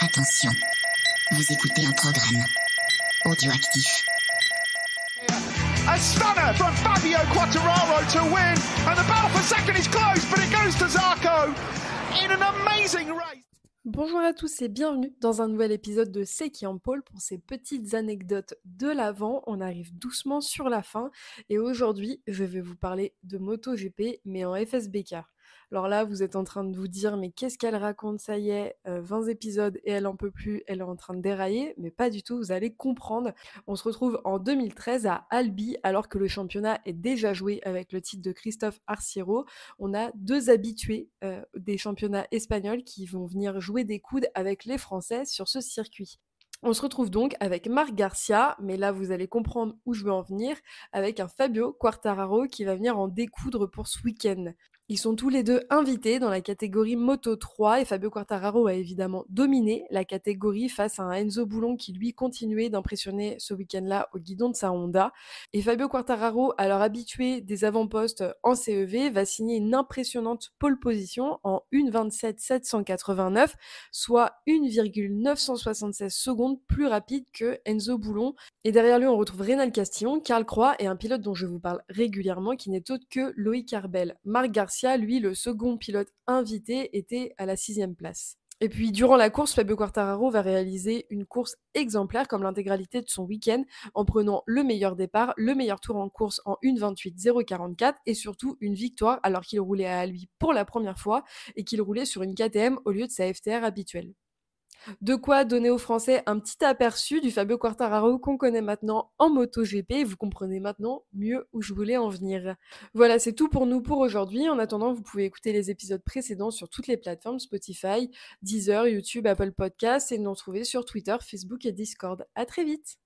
Attention, vous écoutez un programme audioactif. A stunner from Fabio Quartararo to win, and the battle for second is close, but it goes to Zarco in an amazing race. Bonjour à tous et bienvenue dans un nouvel épisode de C'est qui en pôle pour ces petites anecdotes de l'avant. On arrive doucement sur la fin et aujourd'hui je vais vous parler de MotoGP mais en FSB Car. Alors là vous êtes en train de vous dire mais qu'est-ce qu'elle raconte, ça y est, 20 épisodes et elle en peut plus, elle est en train de dérailler, mais pas du tout, vous allez comprendre. On se retrouve en 2013 à Albi alors que le championnat est déjà joué avec le titre de Christophe Arciero. On a deux habitués des championnats espagnols qui vont venir jouer des coudes avec les Français sur ce circuit. On se retrouve donc avec Marc Garcia, mais là vous allez comprendre où je veux en venir, avec un Fabio Quartararo qui va venir en découdre pour ce week-end. Ils sont tous les deux invités dans la catégorie Moto 3 et Fabio Quartararo a évidemment dominé la catégorie face à un Enzo Boulon qui lui continuait d'impressionner ce week-end-là au guidon de sa Honda. Et Fabio Quartararo, à leur habitué des avant-postes en CEV, va signer une impressionnante pole position en 1:27.789, soit 1,976 secondes plus rapide que Enzo Boulon. Et derrière lui, on retrouve Reynald Castillon, Karl Croix et un pilote dont je vous parle régulièrement qui n'est autre que Loïc Herbel. Marc Garcia, lui, le second pilote invité, était à la 6e place. Et puis, durant la course, Fabio Quartararo va réaliser une course exemplaire comme l'intégralité de son week-end en prenant le meilleur départ, le meilleur tour en course en 1:28.044 et surtout une victoire alors qu'il roulait à Albi pour la première fois et qu'il roulait sur une KTM au lieu de sa FTR habituelle. De quoi donner aux Français un petit aperçu du Fabio Quartararo qu'on connaît maintenant en MotoGP et vous comprenez maintenant mieux où je voulais en venir. Voilà, c'est tout pour nous pour aujourd'hui. En attendant, vous pouvez écouter les épisodes précédents sur toutes les plateformes Spotify, Deezer, YouTube, Apple Podcasts et nous retrouver sur Twitter, Facebook et Discord. À très vite!